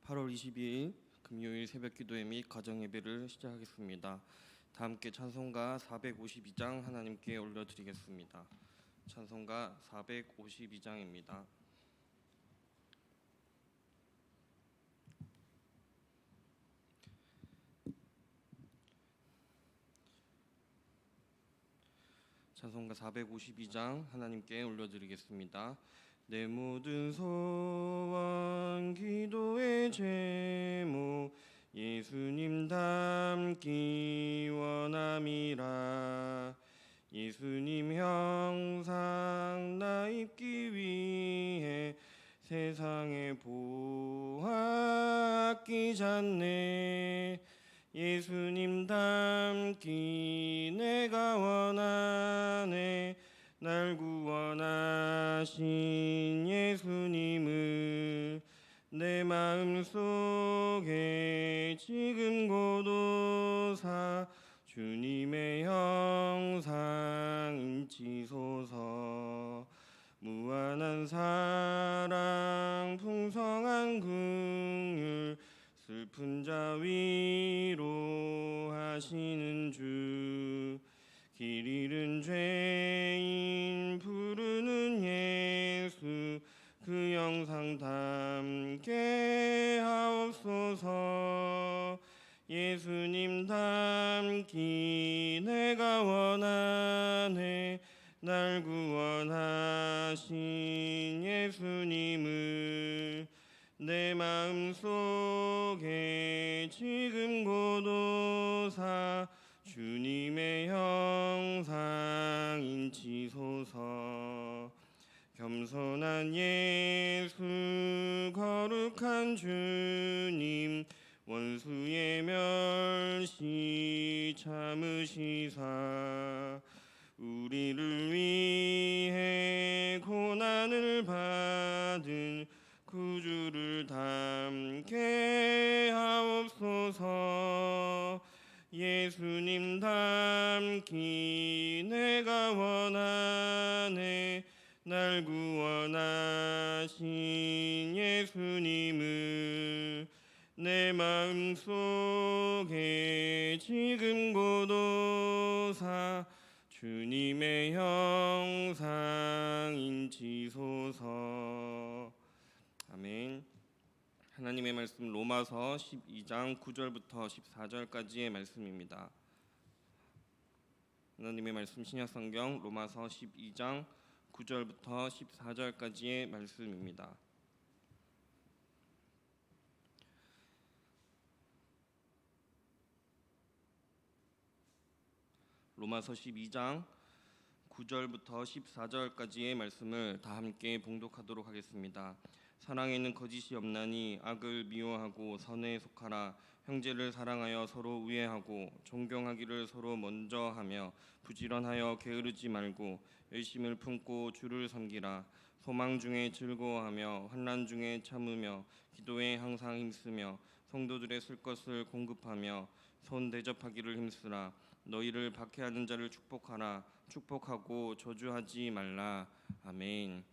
8월 22일 금요일 새벽기도회 및 가정예배를 시작하겠습니다. 다 함께 찬송가 452장 하나님께 올려드리겠습니다. 찬송가 452장입니다. 찬송가 452장 하나님께 올려드리겠습니다. 내 모든 소원 기도의 제목 예수님 닮기 원함이라. 예수님 형상 나 입기 위해 세상에 보았기잖네. 예수님 닮기 내가 원하네. 날 구원하신 예수님을 내 마음속에 지금 고도사 주님의 형상 인치소서. 무한한 사랑 풍성한 긍휼 슬픈 자 위로하시는 주. 길 잃은 죄인 부르는 예수 그 영상 담게 하옵소서. 예수님 닮기 내가 원하네. 날 구원하신 예수님을 내 마음속에 지금 고도사 주님의 형상 인치소서. 겸손한 예수 거룩한 주님 원수의 멸시 참으시사 우리를 위해 고난을 받은 구주를 닮게 하옵소서. 예수님 닮기 내가 원하네. 날 구원하신 예수님을 내 마음속에 지금 고도사 주님의 형상 인치소서. 아멘. 하나님의 말씀 로마서 12장 9절부터 14절까지의 말씀입니다. 하나님의 말씀 신약성경 로마서 12장 9절부터 14절까지의 말씀입니다. 로마서 12장 9절부터 14절까지의 말씀을 다 함께 봉독하도록 하겠습니다. 사랑에는 거짓이 없나니 악을 미워하고 선에 속하라. 형제를 사랑하여 서로 우애하고 존경하기를 서로 먼저 하며 부지런하여 게으르지 말고 열심을 품고 주를 섬기라. 소망 중에 즐거워하며 환난 중에 참으며 기도에 항상 힘쓰며 성도들의 쓸 것을 공급하며 손 대접하기를 힘쓰라. 너희를 박해하는 자를 축복하라. 축복하고 저주하지 말라. 아멘.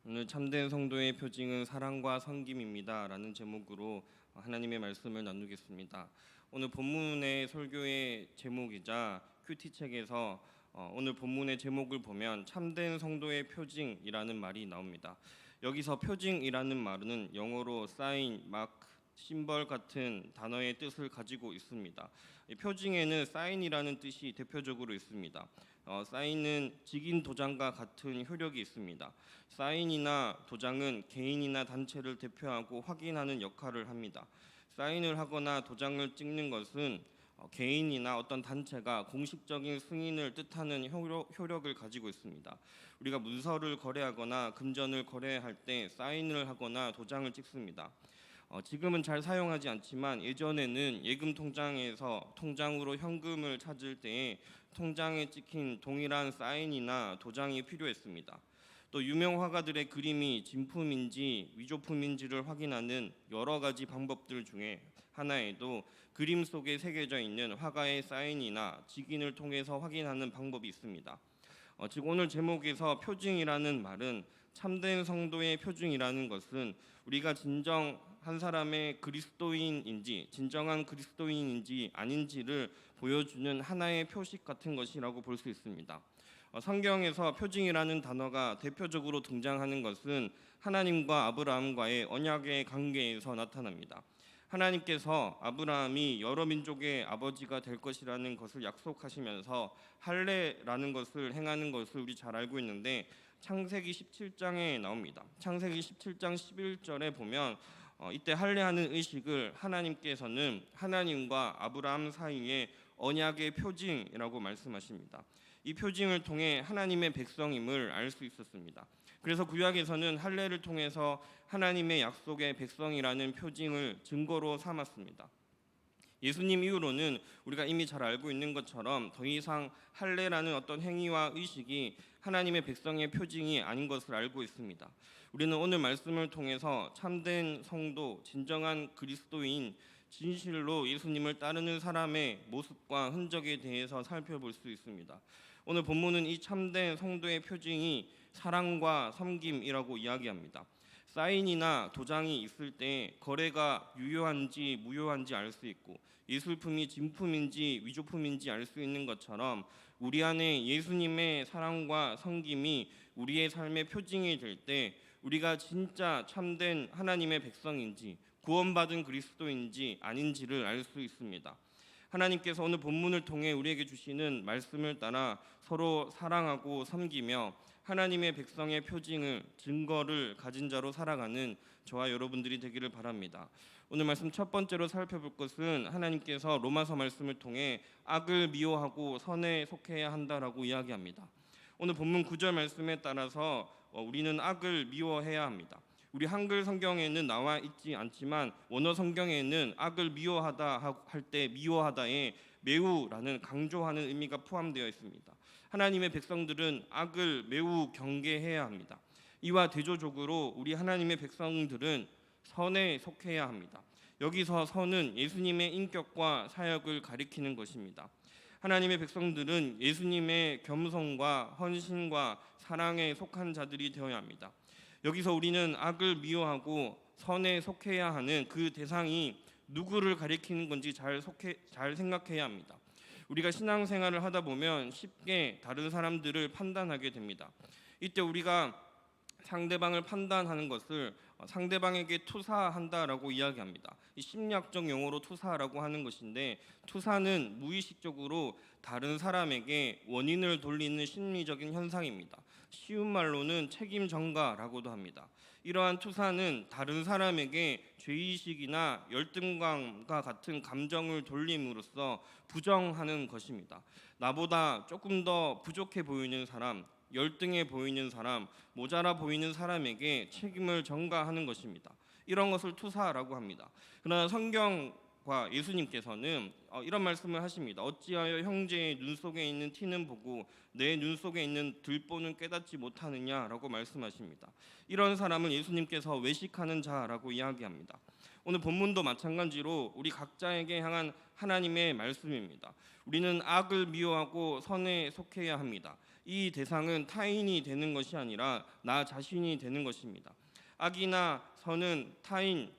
오늘 참된 성도의 표징은 사랑과 섬김입니다 라는 제목으로 하나님의 말씀을 나누겠습니다. 오늘 본문의 설교의 제목이자 큐티책에서 오늘 본문의 제목을 보면 참된 성도의 표징이라는 말이 나옵니다. 여기서 표징이라는 말은 영어로 사인, 마크, 심벌 같은 단어의 뜻을 가지고 있습니다. 표징에는 사인이라는 뜻이 대표적으로 있습니다. 사인은 직인 도장과 같은 효력이 있습니다. 사인이나 도장은 개인이나 단체를 대표하고 확인하는 역할을 합니다. 사인을 하거나 도장을 찍는 것은 개인이나 어떤 단체가 공식적인 승인을 뜻하는 효력을 가지고 있습니다. 우리가 문서를 거래하거나 금전을 거래할 때 사인을 하거나 도장을 찍습니다. 지금은 잘 사용하지 않지만 예전에는 예금 통장에서 통장으로 현금을 찾을 때에 통장에 찍힌 동일한 사인이나 도장이 필요했습니다. 또 유명 화가들의 그림이 진품인지 위조품인지를 확인하는 여러 가지 방법들 중에 하나에도 그림 속에 새겨져 있는 화가의 사인이나 직인을 통해서 확인하는 방법이 있습니다. 즉 오늘 제목에서 표징이라는 말은 참된 성도의 표징이라는 것은 우리가 진정 한 사람의 그리스도인인지 진정한 그리스도인인지 아닌지를 보여주는 하나의 표식 같은 것이라고 볼 수 있습니다. 성경에서 표징이라는 단어가 대표적으로 등장하는 것은 하나님과 아브라함과의 언약의 관계에서 나타납니다. 하나님께서 아브라함이 여러 민족의 아버지가 될 것이라는 것을 약속하시면서 할례라는 것을 행하는 것을 우리 잘 알고 있는데 창세기 17장에 나옵니다. 창세기 17장 11절에 보면 이때 할례하는 의식을 하나님께서는 하나님과 아브라함 사이의 언약의 표징이라고 말씀하십니다. 이 표징을 통해 하나님의 백성임을 알 수 있었습니다. 그래서 구약에서는 할례를 통해서 하나님의 약속의 백성이라는 표징을 증거로 삼았습니다. 예수님 이후로는 우리가 이미 잘 알고 있는 것처럼 더 이상 할례라는 어떤 행위와 의식이 하나님의 백성의 표징이 아닌 것을 알고 있습니다. 우리는 오늘 말씀을 통해서 참된 성도, 진정한 그리스도인, 진실로 예수님을 따르는 사람의 모습과 흔적에 대해서 살펴볼 수 있습니다. 오늘 본문은 이 참된 성도의 표징이 사랑과 섬김이라고 이야기합니다. 사인이나 도장이 있을 때 거래가 유효한지 무효한지 알 수 있고 예술품이 진품인지 위조품인지 알 수 있는 것처럼 우리 안에 예수님의 사랑과 섬김이 우리의 삶의 표징이 될 때 우리가 진짜 참된 하나님의 백성인지 구원받은 그리스도인지 아닌지를 알 수 있습니다. 하나님께서 오늘 본문을 통해 우리에게 주시는 말씀을 따라 서로 사랑하고 섬기며 하나님의 백성의 표징을 증거를 가진 자로 살아가는 저와 여러분들이 되기를 바랍니다. 오늘 말씀 첫 번째로 살펴볼 것은 하나님께서 로마서 말씀을 통해 악을 미워하고 선에 속해야 한다라고 이야기합니다. 오늘 본문 9절 말씀에 따라서 우리는 악을 미워해야 합니다. 우리 한글 성경에는 나와 있지 않지만 원어 성경에는 악을 미워하다 할 때 미워하다에 매우라는 강조하는 의미가 포함되어 있습니다. 하나님의 백성들은 악을 매우 경계해야 합니다. 이와 대조적으로 우리 하나님의 백성들은 선에 속해야 합니다. 여기서 선은 예수님의 인격과 사역을 가리키는 것입니다. 하나님의 백성들은 예수님의 겸손과 헌신과 사랑에 속한 자들이 되어야 합니다. 여기서 우리는 악을 미워하고 선에 속해야 하는 그 대상이 누구를 가리키는 건지 잘 생각해야 합니다. 우리가 신앙생활을 하다 보면 쉽게 다른 사람들을 판단하게 됩니다. 이때 우리가 상대방을 판단하는 것을 상대방에게 투사한다라고 이야기합니다. 이 심리학적 용어로 투사라고 하는 것인데 투사는 무의식적으로 다른 사람에게 원인을 돌리는 심리적인 현상입니다. 쉬운 말로는 책임 전가라고도 합니다. 이러한 투사는 다른 사람에게 죄의식이나 열등감과 같은 감정을 돌림으로써 부정하는 것입니다. 나보다 조금 더 부족해 보이는 사람, 열등해 보이는 사람, 모자라 보이는 사람에게 책임을 전가하는 것입니다. 이런 것을 투사라고 합니다. 그러나 성경과 예수님께서는 이런 말씀을 하십니다. 어찌하여 형제의 눈 속에 있는 티는 보고 내 눈 속에 있는 들보는 깨닫지 못하느냐라고 말씀하십니다. 이런 사람을 예수님께서 외식하는 자라고 이야기합니다. 오늘 본문도 마찬가지로 우리 각자에게 향한 하나님의 말씀입니다. 우리는 악을 미워하고 선에 속해야 합니다. 이 대상은 타인이 되는 것이 아니라 나 자신이 되는 것입니다. 악이나 선은 타인,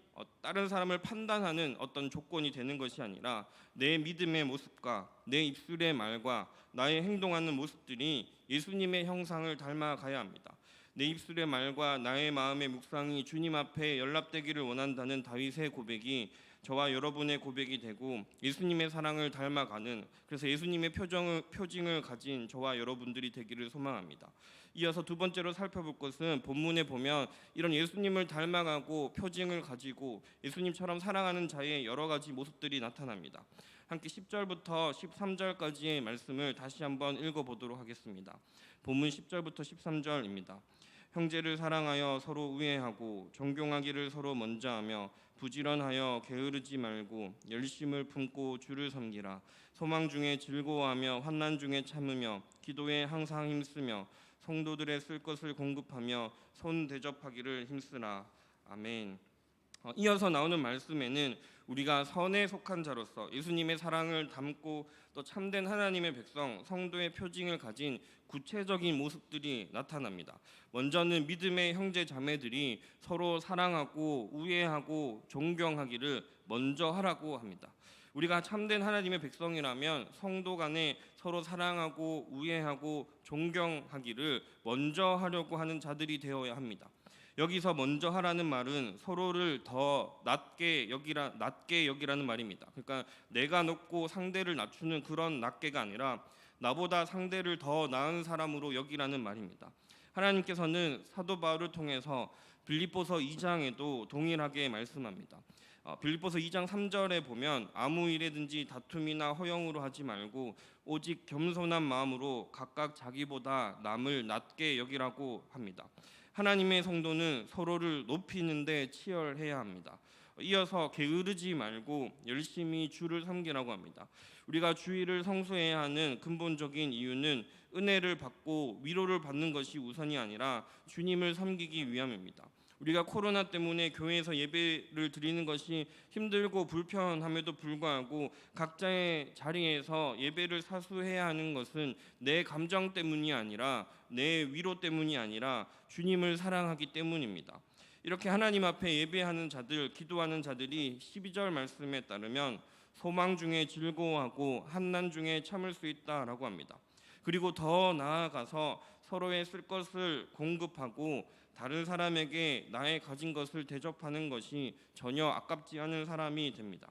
다른 사람을 판단하는 어떤 조건이 되는 것이 아니라 내 믿음의 모습과 내 입술의 말과 나의 행동하는 모습들이 예수님의 형상을 닮아가야 합니다. 내 입술의 말과 나의 마음의 묵상이 주님 앞에 연락되기를 원한다는 다윗의 고백이 저와 여러분의 고백이 되고 예수님의 사랑을 닮아가는, 그래서 예수님의 표징을 가진 저와 여러분들이 되기를 소망합니다. 이어서 두 번째로 살펴볼 것은 본문에 보면 이런 예수님을 닮아가고 표징을 가지고 예수님처럼 사랑하는 자의 여러 가지 모습들이 나타납니다. 함께 10절부터 13절까지의 말씀을 다시 한번 읽어보도록 하겠습니다. 본문 10절부터 13절입니다. 형제를 사랑하여 서로 우애하고 존경하기를 서로 먼저 하며 부지런하여 게으르지 말고 열심을 품고 주를 섬기라. 소망 중에 즐거워하며 환난 중에 참으며 기도에 항상 힘쓰며 성도들의 쓸 것을 공급하며 손 대접하기를 힘쓰라. 아멘. 이어서 나오는 말씀에는 우리가 선에 속한 자로서 예수님의 사랑을 담고 또 참된 하나님의 백성, 성도의 표징을 가진 구체적인 모습들이 나타납니다. 먼저는 믿음의 형제 자매들이 서로 사랑하고 우애하고 존경하기를 먼저 하라고 합니다. 우리가 참된 하나님의 백성이라면 성도 간에 서로 사랑하고 우애하고 존경하기를 먼저 하려고 하는 자들이 되어야 합니다. 여기서 먼저 하라는 말은 서로를 더 낮게 여기라는 말입니다. 그러니까 내가 높고 상대를 낮추는 그런 낮게가 아니라 나보다 상대를 더 나은 사람으로 여기라는 말입니다. 하나님께서는 사도 바울을 통해서 빌립보서 2장에도 동일하게 말씀합니다. 빌립보서 2장 3절에 보면 아무 일에든지 다툼이나 허영으로 하지 말고 오직 겸손한 마음으로 각각 자기보다 남을 낮게 여기라고 합니다. 하나님의 성도는 서로를 높이는 데 치열해야 합니다. 이어서 게으르지 말고 열심히 주를 섬기라고 합니다. 우리가 주일을 성수해야 하는 근본적인 이유는 은혜를 받고 위로를 받는 것이 우선이 아니라 주님을 섬기기 위함입니다. 우리가 코로나 때문에 교회에서 예배를 드리는 것이 힘들고 불편함에도 불구하고 각자의 자리에서 예배를 사수해야 하는 것은 내 감정 때문이 아니라 내 위로 때문이 아니라 주님을 사랑하기 때문입니다. 이렇게 하나님 앞에 예배하는 자들, 기도하는 자들이 12절 말씀에 따르면 소망 중에 즐거워하고 한난 중에 참을 수 있다라고 합니다. 그리고 더 나아가서 서로의 쓸 것을 공급하고 다른 사람에게 나의 가진 것을 대접하는 것이 전혀 아깝지 않은 사람이 됩니다.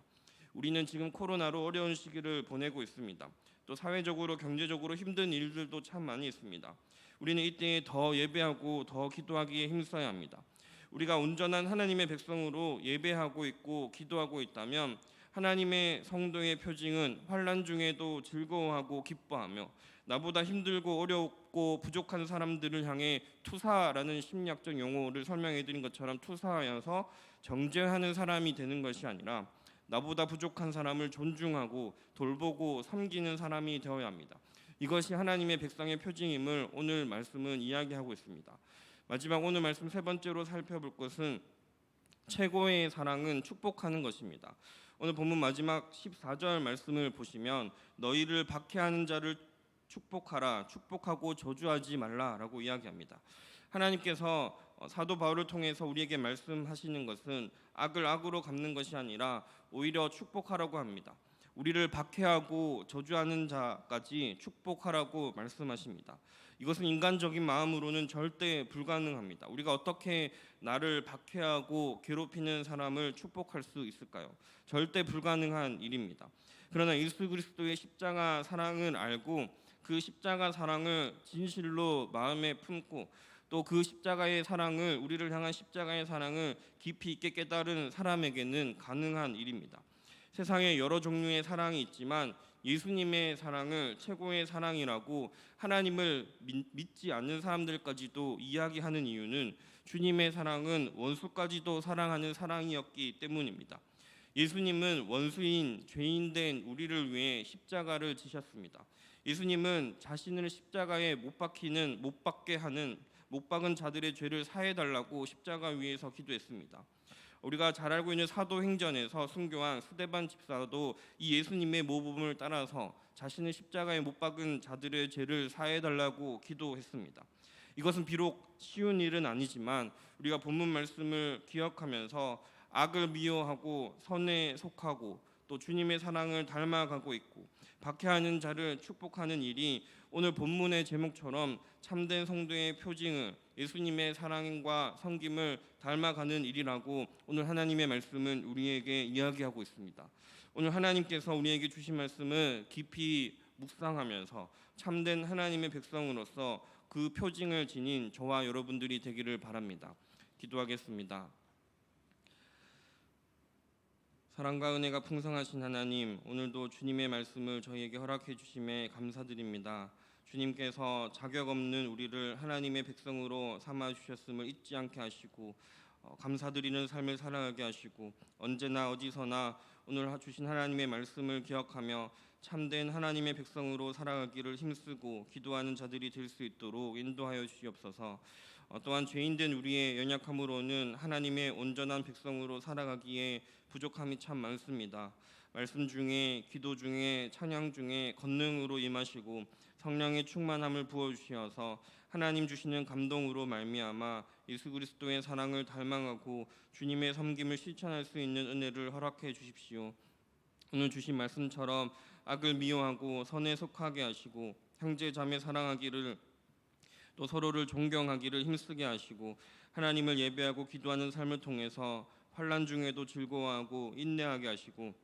우리는 지금 코로나로 어려운 시기를 보내고 있습니다. 또 사회적으로 경제적으로 힘든 일들도 참 많이 있습니다. 우리는 이때에 더 예배하고 더 기도하기에 힘써야 합니다. 우리가 온전한 하나님의 백성으로 예배하고 있고 기도하고 있다면 하나님의 성도의 표징은 환난 중에도 즐거워하고 기뻐하며 나보다 힘들고 어렵고 부족한 사람들을 향해 투사라는 심리학적 용어를 설명해 드린 것처럼 투사하여서 정죄하는 사람이 되는 것이 아니라 나보다 부족한 사람을 존중하고 돌보고 섬기는 사람이 되어야 합니다. 이것이 하나님의 백성의 표징임을 오늘 말씀은 이야기하고 있습니다. 마지막 오늘 말씀 세 번째로 살펴볼 것은 최고의 사랑은 축복하는 것입니다. 오늘 본문 마지막 14절 말씀을 보시면 너희를 박해하는 자를 축복하라, 축복하고 저주하지 말라라고 이야기합니다. 하나님께서 사도 바울을 통해서 우리에게 말씀하시는 것은 악을 악으로 갚는 것이 아니라 오히려 축복하라고 합니다. 우리를 박해하고 저주하는 자까지 축복하라고 말씀하십니다. 이것은 인간적인 마음으로는 절대 불가능합니다. 우리가 어떻게 나를 박해하고 괴롭히는 사람을 축복할 수 있을까요? 절대 불가능한 일입니다. 그러나 예수 그리스도의 십자가 사랑을 알고 그 십자가 사랑을 진실로 마음에 품고 또 그 십자가의 사랑을 우리를 향한 십자가의 사랑을 깊이 있게 깨달은 사람에게는 가능한 일입니다. 세상에 여러 종류의 사랑이 있지만 예수님의 사랑을 최고의 사랑이라고 하나님을 믿지 않는 사람들까지도 이야기하는 이유는 주님의 사랑은 원수까지도 사랑하는 사랑이었기 때문입니다. 예수님은 원수인 죄인 된 우리를 위해 십자가를 지셨습니다. 예수님은 자신을 십자가에 못 박은 자들의 죄를 사해 달라고 십자가 위에서 기도했습니다. 우리가 잘 알고 있는 사도행전에서 순교한 스데반 집사도 이 예수님의 모범을 따라서 자신을 십자가에 못 박은 자들의 죄를 사해 달라고 기도했습니다. 이것은 비록 쉬운 일은 아니지만 우리가 본문 말씀을 기억하면서 악을 미워하고 선에 속하고 또 주님의 사랑을 닮아가고 있고 박해하는 자를 축복하는 일이 오늘 본문의 제목처럼 참된 성도의 표징을 예수님의 사랑과 섬김을 닮아가는 일이라고 오늘 하나님의 말씀은 우리에게 이야기하고 있습니다. 오늘 하나님께서 우리에게 주신 말씀을 깊이 묵상하면서 참된 하나님의 백성으로서 그 표징을 지닌 저와 여러분들이 되기를 바랍니다. 기도하겠습니다. 사랑과 은혜가 풍성하신 하나님, 오늘도 주님의 말씀을 저희에게 허락해 주심에 감사드립니다. 주님께서 자격 없는 우리를 하나님의 백성으로 삼아 주셨음을 잊지 않게 하시고 감사드리는 삶을 살아가게 하시고 언제나 어디서나 오늘 주신 하나님의 말씀을 기억하며 참된 하나님의 백성으로 살아가기를 힘쓰고 기도하는 자들이 될 수 있도록 인도하여 주시옵소서. 또한 죄인된 우리의 연약함으로는 하나님의 온전한 백성으로 살아가기에 부족함이 참 많습니다. 말씀 중에, 기도 중에, 찬양 중에 권능으로 임하시고 성령의 충만함을 부어주시어서 하나님 주시는 감동으로 말미암아 예수 그리스도의 사랑을 닮아가고 주님의 섬김을 실천할 수 있는 은혜를 허락해 주십시오. 오늘 주신 말씀처럼 악을 미워하고 선에 속하게 하시고 형제 자매 사랑하기를, 또 서로를 존경하기를 힘쓰게 하시고 하나님을 예배하고 기도하는 삶을 통해서 환난 중에도 즐거워하고 인내하게 하시고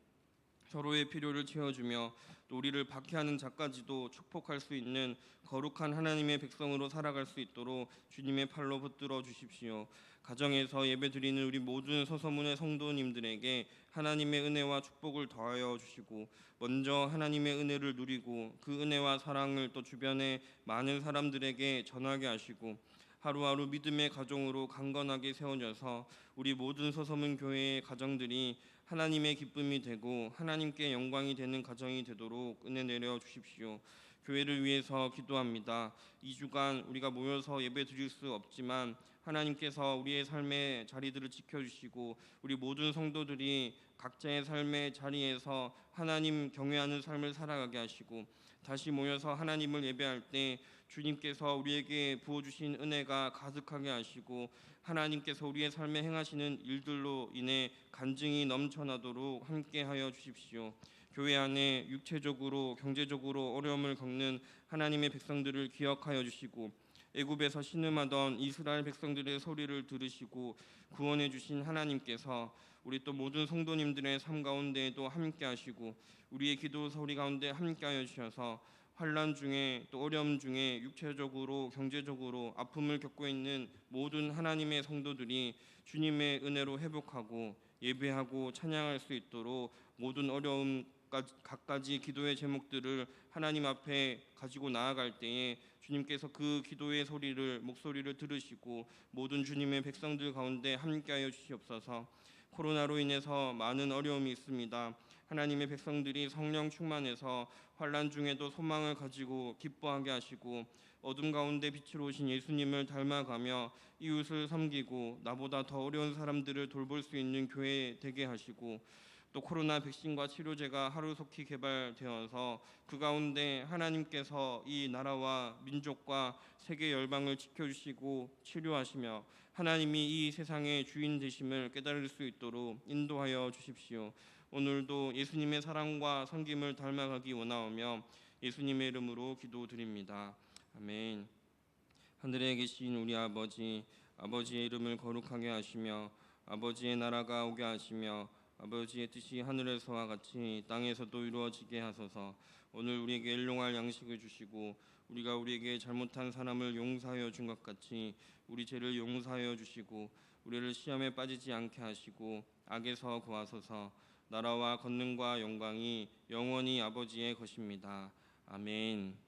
서로의 필요를 채워주며 또 우리를 박해하는 자까지도 축복할 수 있는 거룩한 하나님의 백성으로 살아갈 수 있도록 주님의 팔로 붙들어 주십시오. 가정에서 예배드리는 우리 모든 서서문의 성도님들에게 하나님의 은혜와 축복을 더하여 주시고 먼저 하나님의 은혜를 누리고 그 은혜와 사랑을 또 주변의 많은 사람들에게 전하게 하시고 하루하루 믿음의 가정으로 강건하게 세워져서 우리 모든 서서문 교회의 가정들이 하나님의 기쁨이 되고 하나님께 영광이 되는 가정이 되도록 은혜 내려 주십시오. 교회를 위해서 기도합니다. 2주간 우리가 모여서 예배 드릴 수 없지만 하나님께서 우리의 삶의 자리들을 지켜주시고 우리 모든 성도들이 각자의 삶의 자리에서 하나님 경외하는 삶을 살아가게 하시고 다시 모여서 하나님을 예배할 때 주님께서 우리에게 부어주신 은혜가 가득하게 하시고 하나님께서 우리의 삶에 행하시는 일들로 인해 간증이 넘쳐나도록 함께하여 주십시오. 교회 안에 육체적으로 경제적으로 어려움을 겪는 하나님의 백성들을 기억하여 주시고 애굽에서 신음하던 이스라엘 백성들의 소리를 들으시고 구원해 주신 하나님께서 우리 또 모든 성도님들의 삶 가운데에도 함께 하시고 우리의 기도 소리 가운데 함께 하여 주셔서 환난 중에 또 어려움 중에 육체적으로 경제적으로 아픔을 겪고 있는 모든 하나님의 성도들이 주님의 은혜로 회복하고 예배하고 찬양할 수 있도록 모든 어려움 갖가지 기도의 제목들을 하나님 앞에 가지고 나아갈 때에 주님께서 그 기도의 목소리를 들으시고 모든 주님의 백성들 가운데 함께하여 주시옵소서. 코로나로 인해서 많은 어려움이 있습니다. 하나님의 백성들이 성령 충만해서 환난 중에도 소망을 가지고 기뻐하게 하시고 어둠 가운데 빛으로 오신 예수님을 닮아가며 이웃을 섬기고 나보다 더 어려운 사람들을 돌볼 수 있는 교회 되게 하시고 또 코로나 백신과 치료제가 하루속히 개발되어서 그 가운데 하나님께서 이 나라와 민족과 세계 열방을 지켜주시고 치료하시며 하나님이 이 세상의 주인 되심을 깨달을 수 있도록 인도하여 주십시오. 오늘도 예수님의 사랑과 섬김을 닮아가기 원하오며 예수님의 이름으로 기도드립니다. 아멘. 하늘에 계신 우리 아버지, 아버지의 이름을 거룩하게 하시며 아버지의 나라가 오게 하시며 아버지의 뜻이 하늘에서와 같이 땅에서도 이루어지게 하소서. 오늘 우리에게 일용할 양식을 주시고 우리가 우리에게 잘못한 사람을 용서하여 준 것 같이 우리 죄를 용서하여 주시고 우리를 시험에 빠지지 않게 하시고 악에서 구하소서. 나라와 권능과 영광이 영원히 아버지의 것입니다. 아멘.